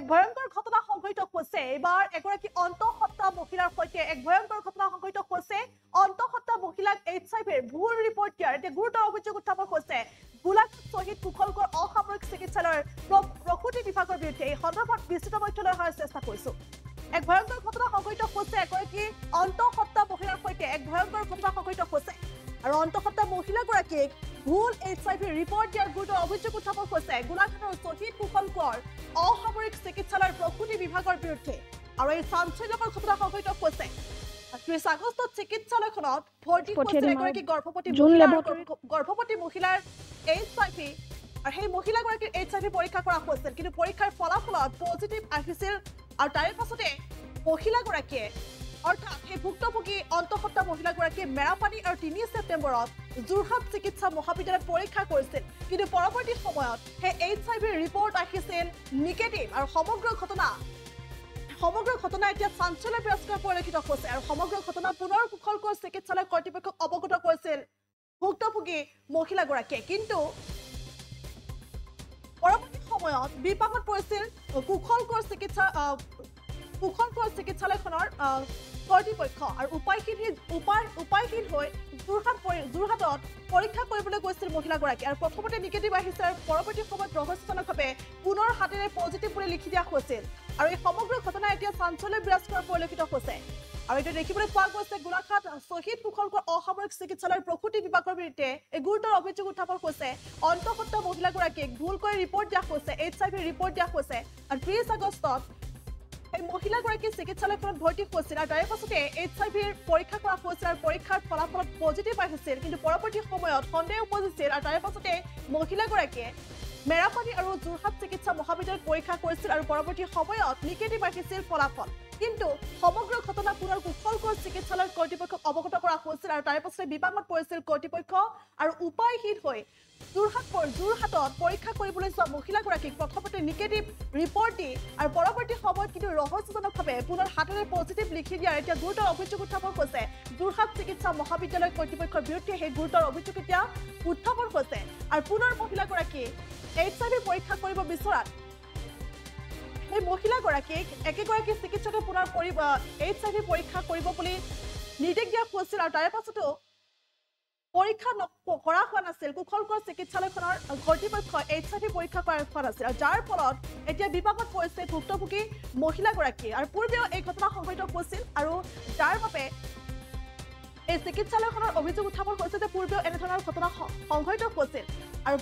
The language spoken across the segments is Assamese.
এক ভয়ংকৰ ঘটনা সংঘটিত হৈছে এবাৰ এগৰাকী অন্তঃসত্ত্বা মহিলাৰ সৈতে এক ভয়ংকৰ ঘটনা সংঘটিত হৈছে অন্তঃসত্ত্বা মহিলাক HIV ভুল ৰিপৰ্ট দিয়াৰ এতিয়া গুৰুতৰ অভিযোগ উত্থাপন হৈছে গোলাঘাট শ্বহীদ কুশলকৰ অসামৰিক চিকিৎসালয়ৰ প্ৰসূতি বিভাগৰ বিৰুদ্ধে এই সন্দৰ্ভত বিস্তৃত তথ্য লৈ অহাৰ চেষ্টা কৰিছো এক ভয়ংকৰ ঘটনা সংঘটিত হৈছে এগৰাকী অন্তঃসত্ত্বা মহিলাৰ সৈতে এক ভয়ংকৰ ঘটনা সংঘটিত হৈছে আৰু অন্তঃসত্ত্বা মহিলাগৰাকীক ভুল HIV ৰিপৰ্ট দিয়াৰ গুৰুতৰ অভিযোগ উত্থাপন হৈছে গোলাঘাটৰ শ্বহীদ কুশলকৰ অসামৰিক চিকিৎসালয়ৰ প্ৰসূতি বিভাগৰ বিৰুদ্ধে আৰু এই চাঞ্চল্যকৰ ঘটনা সংঘটিত হৈছে 30 আগষ্টত চিকিৎসালয়খনত ভৰ্তি হৈছিল এগৰাকী গৰ্ভৱতী মহিলাৰ HIV আৰু সেই মহিলাগৰাকীৰ HIV পৰীক্ষা কৰা হৈছিল কিন্তু পৰীক্ষাৰ ফলাফলত পজিটিভ আহিছিল আৰু তাৰে পাছতে মহিলাগৰাকীয়ে অৰ্থাৎ সেই ভুক্তভোগী অন্তঃসত্ত্বা মহিলাগৰাকীয়ে মেৰাপানী আৰু 3 ছেপ্টেম্বৰত যোৰহাট চিকিৎসা মহাবিদ্যালয়ত পৰীক্ষা কৰিছিল কিন্তু পৰৱৰ্তী সময়ত সেই HIV ৰিপৰ্ট আহিছিল নিগেটিভ আৰু সমগ্ৰ ঘটনা এতিয়া চাঞ্চল্যগ্ৰস্ত পৰিলক্ষিত হৈছে আৰু সমগ্ৰ ঘটনা পুনৰ কুশলকৰ চিকিৎসালয় কৰ্তৃপক্ষক অৱগত কৰিছিল ভুক্তভোগী মহিলাগৰাকীয়ে কিন্তু পৰৱৰ্তী সময়ত বিপাকত পৰিছিল কুশলকৰ চিকিৎসালয়খনৰ কৰ্তৃপক্ষ আৰু উপায়হীন হৈ যোৰহাটত পৰীক্ষা কৰিবলৈ গৈছিল মহিলাগৰাকী আৰু প্ৰথমতে নিগেটিভ আহিছিল আৰু পৰৱৰ্তী সময়ত ৰহস্যজনকভাৱে পুনৰ হাতেৰে পজিটিভ বুলি লিখি দিয়া হৈছিল আৰু এই সমগ্ৰ ঘটনা এতিয়া চাঞ্চল্যগ্ৰস্ত পৰিলক্ষিত হৈছে আৰু এটা দেখিবলৈ পোৱা গৈছে গোলাঘাট শ্বহীদ কুশলকৰ অসামৰিক চিকিৎসালয়ৰ প্ৰসূতি বিভাগৰ বিৰুদ্ধে এই গুৰুতৰ অভিযোগ উত্থাপন হৈছে অন্তঃসত্ত্বা মহিলাগৰাকীক ভুলকৈ ৰিপৰ্ট দিয়া হৈছে HIV ৰিপৰ্ট দিয়া হৈছে আৰু 30 আগষ্টত এই মহিলাগৰাকী চিকিৎসালয়খনত ভৰ্তি হৈছিল আৰু তাৰে পাছতে HIV পৰীক্ষা কৰা হৈছিল আৰু পৰীক্ষাৰ ফলাফলত পজিটিভ আহিছিল কিন্তু পৰৱৰ্তী সময়ত সন্দেহ উপজিছিল আৰু তাৰে পাছতে মহিলাগৰাকীয়ে মেৰাপানী আৰু যোৰহাট চিকিৎসা মহাবিদ্যালয়ত পৰীক্ষা কৰিছিল আৰু পৰৱৰ্তী সময়ত নিগেটিভ আহিছিল ফলাফল কিন্তু সমগ্ৰ ঘটনা পুনৰ কুশলকৰ চিকিৎসালয়ৰ কৰ্তৃপক্ষক অৱগত কৰা হৈছিল আৰু তাৰে পাছতে বিপাকত পৰিছিল কৰ্তৃপক্ষ আৰু উপায়হীন হৈ যোৰহাটত পৰীক্ষা কৰিবলৈ যোৱা মহিলাগৰাকীক প্ৰথমতে নিগেটিভ ৰিপৰ্ট দি আৰু পৰৱৰ্তী সময়ত কিন্তু ৰহস্যজনকভাৱে পুনৰ হাতেৰে পজিটিভ লিখি দিয়াৰ এতিয়া গুৰুতৰ অভিযোগ উত্থাপন হৈছে যোৰহাট চিকিৎসা মহাবিদ্যালয় কৰ্তৃপক্ষৰ বিৰুদ্ধে সেই গুৰুতৰ অভিযোগ এতিয়া উত্থাপন হৈছে আৰু পুনৰ মহিলাগৰাকী HIV পৰীক্ষা কৰিব বিচৰাত এই মহিলাগৰাকীক একেগৰাকী চিকিৎসকে পুনৰ HIV পৰীক্ষা কৰিব বুলি নিৰ্দেশ দিয়া হৈছিল আৰু তাৰে পাছতো পৰীক্ষা কৰা হোৱা নাছিল কুশলকৰ চিকিৎসালয়খনৰ কৰ্তৃপক্ষ HIV পৰীক্ষা কৰা হোৱা নাছিল আৰু যাৰ ফলত এতিয়া বিপাকত পৰিছে ভুক্তভোগী মহিলাগৰাকী আৰু পূৰ্বেও এই ঘটনা সংঘটিত হৈছিল আৰু যাৰ বাবে এই চিকিৎসালয়খনৰ অভিযোগ উত্থাপন হৈছে যে পূৰ্বেও এনেধৰণৰ ঘটনা সংঘটিত হৈছিল আৰু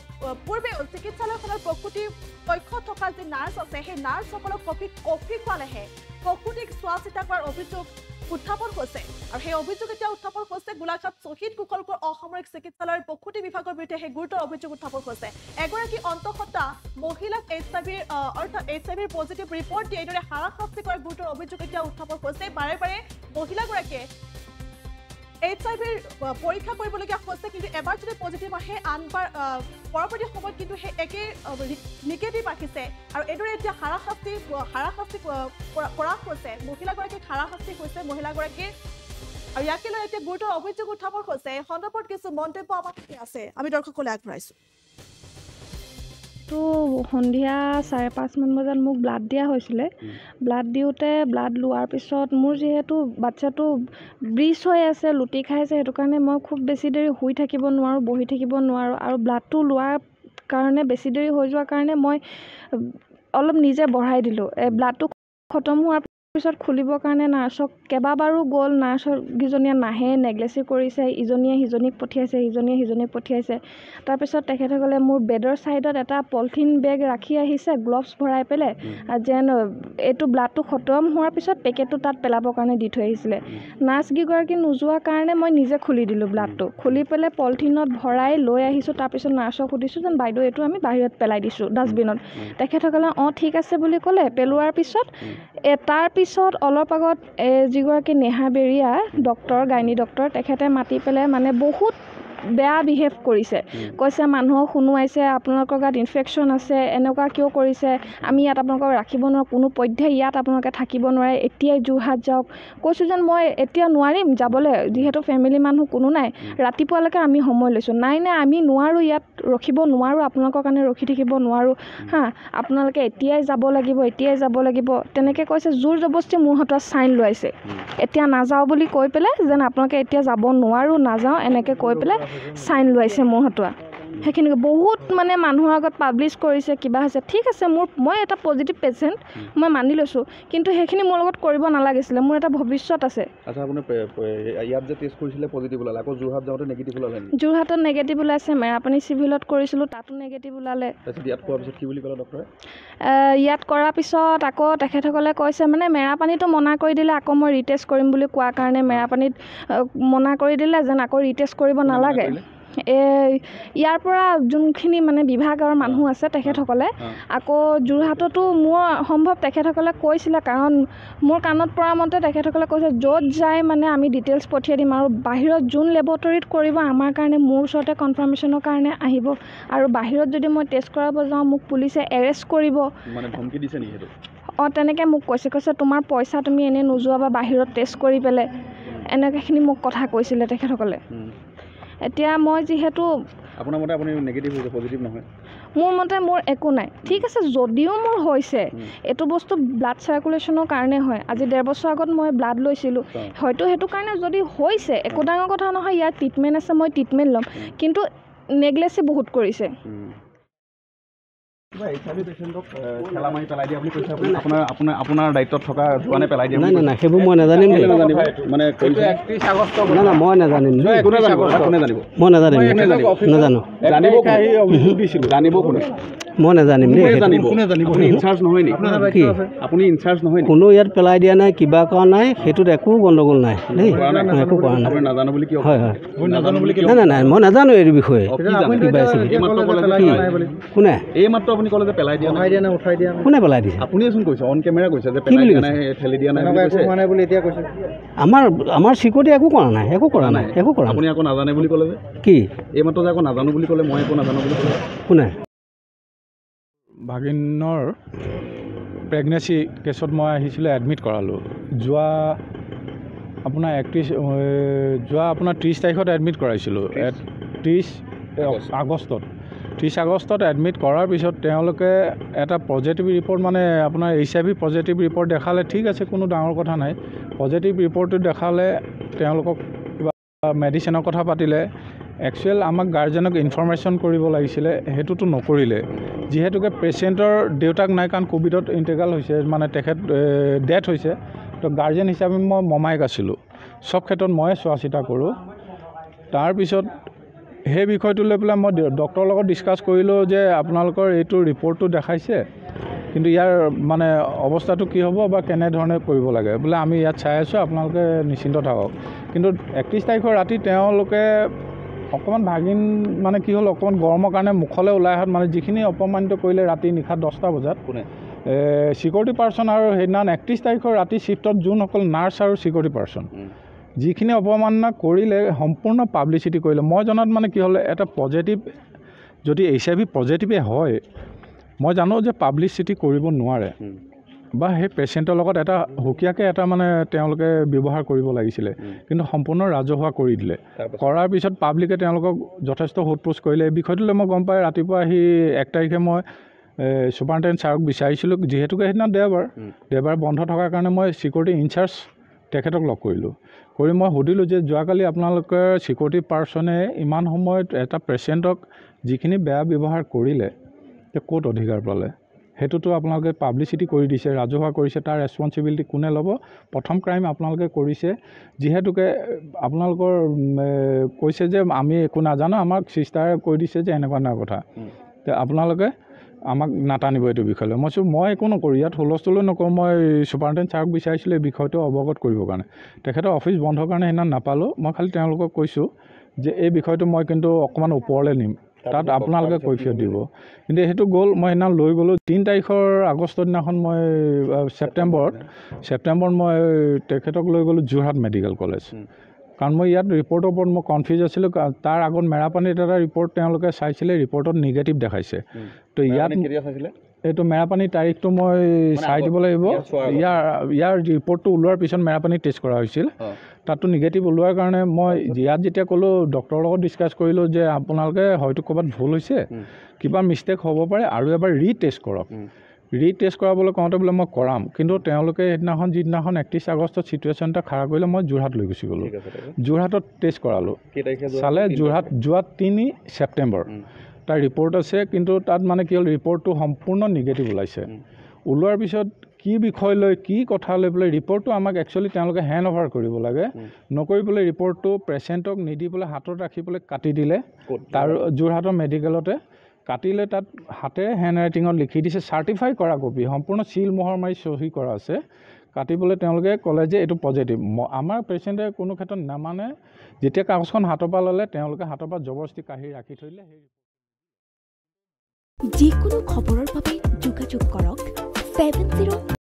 পূৰ্বেও চিকিৎসালয়খনৰ প্ৰসূতি কক্ষত থকা যি নাৰ্ছ আছে সেই নাৰ্ছসকলক কফি খোৱালেহে প্ৰসূতিক চোৱা চিতা কৰাৰ অভিযোগ উত্থাপন হৈছে আৰু সেই অভিযোগ এতিয়া উত্থাপন হৈছে গোলাঘাট শ্বহীদ কুশলকৰ অসামৰিক চিকিৎসালয়ৰ প্ৰসূতি বিভাগৰ বিৰুদ্ধে সেই গুৰুতৰ অভিযোগ উত্থাপন হৈছে এগৰাকী অন্তঃসত্ত্বা মহিলাক HIV পজিটিভ ৰিপৰ্ট দি এইদৰে হাৰাশাস্তি কৰাৰ গুৰুতৰ অভিযোগ এতিয়া উত্থাপন হৈছে বাৰে বাৰে মহিলাগৰাকীয়ে HIV পৰীক্ষা কৰিবলগীয়া হৈছে কিন্তু এবাৰ যদি পজিটিভ আহে আনবাৰ পৰৱৰ্তী সময়ত কিন্তু সেই একে নিগেটিভ আহিছে আৰু এইদৰে এতিয়া হাৰাশাস্তি কৰা হৈছে মহিলাগৰাকীক হাৰাশাস্তি হৈছে মহিলাগৰাকীৰ আৰু ইয়াকে লৈ এতিয়া গুৰুতৰ অভিযোগ উত্থাপন হৈছে এই সন্দৰ্ভত কিছু মন্তব্য আমাৰ আছে আমি দৰ্শকলৈ আগবঢ়াইছোঁ তো সন্ধিয়া 5:30 বজাত মোক ব্লাড দিয়া হৈছিলে ব্লাড দিওঁতে ব্লাড লোৱাৰ পিছত মোৰ যিহেতু বাচ্চাটো ব্ৰিজ হৈ আছে লুটি খাইছে সেইটো কাৰণে মই খুব বেছি দেৰি শুই থাকিব নোৱাৰোঁ বহি থাকিব নোৱাৰোঁ আৰু ব্লাডটো লোৱাৰ কাৰণে বেছি দেৰি হৈ যোৱাৰ কাৰণে মই অলপ নিজে বঢ়াই দিলোঁ ব্লাডটো খতম হোৱাৰ পিছত খুলিবৰ কাৰণে নাৰ্ছক কেইবাবাৰো গ'ল নাৰ্ছকেইজনীয়ে নাহে নেগলেচি কৰিছে ইজনীয়ে সিজনীক পঠিয়াইছে তাৰপিছত তেখেতসকলে মোৰ বেডৰ ছাইডত এটা পলিথিন বেগ ৰাখি আহিছে গ্লভছ ভৰাই পেলাই যেন এইটো ব্লাডটো খতম হোৱাৰ পিছত পেকেটটো তাত পেলাবৰ কাৰণে দি থৈ আহিছিলে নাৰ্ছকেইগৰাকী নোযোৱাৰ কাৰণে মই নিজে খুলি দিলোঁ ব্লাডটো খুলি পেলাই পলিথিনত ভৰাই লৈ আহিছোঁ তাৰপিছত নাৰ্ছক সুধিছোঁ যেন বাইদেউ এইটো আমি বাহিৰত পেলাই দিছোঁ ডাষ্টবিনত তেখেতসকলে ঠিক আছে বুলি ক'লে পেলোৱাৰ পিছত তাৰপিছত অলপ আগত যিগৰাকী নেহা বেৰিয়া ডক্টৰ গাইনী ডক্টৰ তেখেতে মাতি পেলাই মানে বহুত বেয়া বিহেভ কৰিছে কৈছে মানুহক শুনোৱাইছে আপোনালোকৰ গাত ইনফেকশ্যন আছে এনেকুৱা কিয় কৰিছে আমি ইয়াত আপোনালোকক ৰাখিব নোৱাৰোঁ কোনো পধ্যে ইয়াত আপোনালোকে থাকিব নোৱাৰে এতিয়াই যোৰহাট যাওক কৈছোঁ যেন মই এতিয়া নোৱাৰিম যাবলৈ যিহেতু ফেমিলি মানুহ কোনো নাই ৰাতিপুৱালৈকে আমি সময় লৈছোঁ নাই আমি নোৱাৰোঁ ইয়াত ৰখিব নোৱাৰোঁ আপোনালোকৰ কাৰণে ৰখি থাকিব নোৱাৰোঁ আপোনালোকে এতিয়াই যাব লাগিব তেনেকৈ কৈছে জোৰ জবস্তি মোৰ হাতত চাইন লোৱাইছে এতিয়া নাযাওঁ বুলি কৈ পেলাই যেন আপোনালোকে এতিয়া যাব নোৱাৰোঁ নাযাওঁ এনেকৈ কৈ পেলাই চাইন লোৱাইছে মোৰ হাতত সেইখিনি বহুত মানে মানুহৰ আগত পাব্লিছ কৰিছে কিবা হৈছে ঠিক আছে মই এটা পজিটিভ পেচেণ্ট মই মানি লৈছোঁ কিন্তু সেইখিনি মোৰ লগত কৰিব নালাগিছিলে মোৰ এটা ভৱিষ্যত আছে ইয়াত যে টেষ্ট কৰিছিলে পজিটিভ ওলালে আকৌ যোৰহাট যাওঁতে নেগেটিভ ওলালে যোৰহাটত নেগেটিভ ওলাইছে মেৰাপানী চিভিলত কৰিছিলোঁ তাতো নেগেটিভ ওলালে ইয়াত কৰাৰ পিছত কি বুলি ক'লে ডক্টৰে ইয়াত কৰাৰ পিছত আকৌ তেখেতসকলে কৈছে মানে মেৰাপানীটো মনা কৰি দিলে আকৌ মই ৰিটেষ্ট কৰিম বুলি কোৱাৰ কাৰণে মেৰাপানীত মনা কৰি দিলে যেন আকৌ ৰিটেষ্ট কৰিব নালাগে ইয়াৰ পৰা যোনখিনি মানে বিভাগৰ মানুহ আছে তেখেতসকলে আকৌ যোৰহাটতো মোৰ সম্ভৱ তেখেতসকলে কৈছিলে কাৰণ মোৰ কাণত পৰা মতে তেখেতসকলে কৈছে য'ত যায় মানে আমি ডিটেইলছ পঠিয়াই দিম আৰু বাহিৰত যোন লেবৰেটৰীত কৰিব আমাৰ কাৰণে মোৰ ওচৰতে কনফাৰ্মেশ্যনৰ কাৰণে আহিব আৰু বাহিৰত যদি মই টেষ্ট কৰাব যাওঁ মোক পুলিচে এৰেষ্ট কৰিব মানে ধমকি দিছে নেকি সেইটো তেনেকৈ মোক কৈছে তোমাৰ পইচা তুমি এনেই নোযোৱাবা বাহিৰত টেষ্ট কৰি পেলাই এনেকুৱাখিনি মোক কথা কৈছিলে তেখেতসকলে এতিয়া মই যিহেতু আপোনাৰ মতে আপুনি নেগেটিভ হৈছে পজিটিভ নহয় মোৰ মতে মোৰ একো নাই ঠিক আছে যদিও মোৰ হৈছে এইটো বস্তু ব্লাড চাৰ্কুলেশ্যনৰ কাৰণে হয় আজি 1.5 বছৰ আগত মই ব্লাড লৈছিলোঁ হয়তো সেইটো কাৰণে যদি হৈছে একো ডাঙৰ কথা নহয় ইয়াৰ ট্ৰিটমেণ্ট আছে মই ট্ৰিটমেণ্ট ল'ম কিন্তু নেগলেচি বহুত কৰিছে আপোনাৰ দায়িত্বত থকা যোৱানে পেলাই দিয়ে নাই সেইবোৰ মই নাজানিম মানে মই নাজানিম মই নাজানো মই নাজানিম কোনো ইয়াত পেলাই দিয়া নাই কিবা কৰা নাই সেইটোত একো গণ্ডগোল নাই দেই একো কৰা নাই হয় নাই মই নাজানো এই বিষয়ে কোনে এইমাত্ৰ আপুনি ক'লে যে পেলাই দিয়া নাই উঠাই দিয়া কোনে পেলাই দিছে আপুনিচোন কৈছে অন কেমেৰা কৈছে যে পেলাই দিয়া নাই ঠেলি দিয়া নাই বুলি এতিয়া কৈছে আমাৰ চিকিউৰিটি একো কৰা নাই আপুনি আকৌ নাজানে বুলি ক'লে যে কি এইমাত্ৰ যে আকৌ নাজানো বুলি ক'লে মই একো নাজানো বুলি ক'লে কোনে ভাগিনৰ প্ৰেগনেঞ্চি কেছত মই আহিছিলোঁ এডমিট কৰালোঁ যোৱা আপোনাৰ 30 তাৰিখত এডমিট কৰাইছিলোঁ 30 আগষ্টত এডমিট কৰাৰ পিছত তেওঁলোকে এটা পজিটিভ ৰিপৰ্ট মানে আপোনাৰ HIV পজিটিভ ৰিপৰ্ট দেখালে ঠিক আছে কোনো ডাঙৰ কথা নাই পজিটিভ ৰিপৰ্টটো দেখালে তেওঁলোকক কিবা মেডিচিনৰ কথা পাতিলে একচুৱেল আমাক গাৰ্জেনক ইনফৰমেশ্যন কৰিব লাগিছিলে সেইটোতো নকৰিলে যিহেতুকে পেচেণ্টৰ দেউতাক নাই কাৰণ কোভিডত ইণ্টেগ্ৰেল হৈছে মানে তেখেত ডেথ হৈছে তো গাৰ্জেন হিচাপে মই মমাইক আছিলোঁ সব ক্ষেত্ৰত ময়ে চোৱা চিতা কৰোঁ তাৰপিছত সেই বিষয়টো লৈ পেলাই মই ডক্টৰৰ লগত ডিছকাছ কৰিলোঁ যে আপোনালোকৰ এইটো ৰিপৰ্টটো দেখাইছে কিন্তু ইয়াৰ মানে অৱস্থাটো কি হ'ব বা কেনেধৰণে কৰিব লাগে বোলে আমি ইয়াত চাই আছোঁ আপোনালোকে নিশ্চিন্ত থাকক কিন্তু 31 তাৰিখৰ ৰাতি তেওঁলোকে অকণমান ভাগিন মানে কি হ'ল অকণমান গৰমৰ কাৰণে মুখলৈ ওলাই অহাত মানে যিখিনি অপমানিত কৰিলে ৰাতি নিশা 10টা বজাত চিকিউৰিটি পাৰ্চন আৰু সেইদিনা 31 তাৰিখৰ ৰাতি শ্বিফ্টত যোনসকল নাৰ্ছ আৰু চিকিউৰিটি পাৰ্চন যিখিনি অপমাননা কৰিলে সম্পূৰ্ণ পাব্লিচিটি কৰিলে মই জনাত মানে কি হ'ল এটা পজিটিভ যদি HIV পজিটিভে হয় মই জানো যে পাব্লিচিটি কৰিব নোৱাৰে বা সেই পেচেণ্টৰ লগত এটা হুকিয়াকৈ এটা মানে তেওঁলোকে ব্যৱহাৰ কৰিব লাগিছিলে কিন্তু সম্পূৰ্ণ ৰাজহুৱা কৰি দিলে কৰাৰ পিছত পাব্লিকে তেওঁলোকক যথেষ্ট সোধপোছ কৰিলে এই বিষয়টোলৈ মই গম পাই ৰাতিপুৱা আহি 1 তাৰিখে মই সুপাৰিনটেণ্ডেণ্ট ছাৰক বিচাৰিছিলোঁ যিহেতুকে সেইদিনা দেওবাৰ বন্ধ থকাৰ কাৰণে মই চিকিউৰিটি ইনচাৰ্জ তেখেতক লগ কৰিলোঁ কৰি মই সুধিলোঁ যে যোৱাকালি আপোনালোকৰ চিকিউৰিটি পাৰ্চনে ইমান সময়ত এটা পেচেণ্টক যিখিনি বেয়া ব্যৱহাৰ কৰিলে ক'ত অধিকাৰ পালে সেইটোতো আপোনালোকে পাব্লিচিটি কৰি দিছে ৰাজহুৱা কৰিছে তাৰ ৰেছপন্সিবিলিটি কোনে ল'ব প্ৰথম ক্ৰাইম আপোনালোকে কৰিছে যিহেতুকে আপোনালোকৰ কৈছে যে আমি একো নাজানো আমাক চিষ্টাৰে কৈ দিছে যে এনেকুৱা কথা তো আপোনালোকে আমাক নাটানিব এইটো বিষয়লৈ মই একো নকৰোঁ ইয়াত হুলস্থুল নকৰোঁ মই সুপাৰিনটেণ্ডেণ্ট ছাৰক বিচাৰিছিলোঁ এই বিষয়টো অৱগত কৰিবৰ কাৰণে তেখেতৰ অফিচ বন্ধৰ কাৰণে সেইদিনা নাপালোঁ মই খালি তেওঁলোকক কৈছোঁ যে এই বিষয়টো মই কিন্তু অকণমান ওপৰলৈ নিম তাত আপোনালোকে কৈফিয়ত দিব কিন্তু সেইটো গ'ল মই সেইদিনা লৈ গ'লোঁ 3 তাৰিখৰ আগষ্টৰ দিনাখন মই ছেপ্টেম্বৰত মই তেখেতক লৈ গ'লোঁ যোৰহাট মেডিকেল কলেজ কাৰণ মই ইয়াত ৰিপৰ্টৰ ওপৰত মই কনফিউজ আছিলোঁ তাৰ আগত মেৰাপানীত এটা ৰিপৰ্ট তেওঁলোকে চাইছিলে ৰিপৰ্টত নিগেটিভ দেখাইছে তো ইয়াত এইটো মেৰাপানীৰ তাৰিখটো মই চাই দিব লাগিব ইয়াৰ ৰিপৰ্টটো ওলোৱাৰ পিছত মেৰাপানী টেষ্ট কৰা হৈছিল তাতো নিগেটিভ ওলোৱাৰ কাৰণে মই ইয়াত যেতিয়া ক'লোঁ ডক্টৰৰ লগত ডিছকাছ কৰিলোঁ যে আপোনালোকে হয়তো ক'ৰবাত ভুল হৈছে কিবা মিষ্টেক হ'ব পাৰে আৰু এবাৰ ৰিটেষ্ট কৰক ৰিটেষ্ট কৰাবলৈ কওঁতে বোলে মই কৰাম কিন্তু তেওঁলোকে সেইদিনাখন যিদিনাখন 31 আগষ্টত ছিটুৱেশ্যন এটা খাৰা কৰিলে মই যোৰহাট লৈ গুচি গ'লোঁ যোৰহাটত টেষ্ট কৰালোঁ চালে যোৰহাট যোৱা 3 ছেপ্টেম্বৰ তাৰ ৰিপৰ্ট আছে কিন্তু তাত মানে কি হ'ল ৰিপৰ্টটো সম্পূৰ্ণ নিগেটিভ ওলাইছে ওলোৱাৰ পিছত কি বিষয় লৈ কি কথা লৈ পেলাই ৰিপৰ্টটো আমাক একচুৱেলি তেওঁলোকে হেণ্ড অভাৰ কৰিব লাগে নকৰি পেলাই ৰিপৰ্টটো পেচেণ্টক নিদি পেলাই হাতত ৰাখি পেলাই কাটি দিলে তাৰ যোৰহাটৰ মেডিকেলতে কাটিলে তাত হাতেৰে হেণ্ড ৰাইটিঙত লিখি দিছে চাৰ্টিফাই কৰা কপি সম্পূৰ্ণ চিল মোহৰ মাৰি চহী কৰা আছে কাটিবলৈ তেওঁলোকে ক'লে যে এইটো পজিটিভ আমাৰ পেচেণ্টে কোনো ক্ষেত্ৰত নামানে যেতিয়া কাগজখন হাতৰ পৰা ল'লে তেওঁলোকে হাতৰ পৰা জবৰদস্তি কাঢ়ি ৰাখি থৈ দিলে যিকোনো খবৰৰ বাবে যোগাযোগ কৰক 70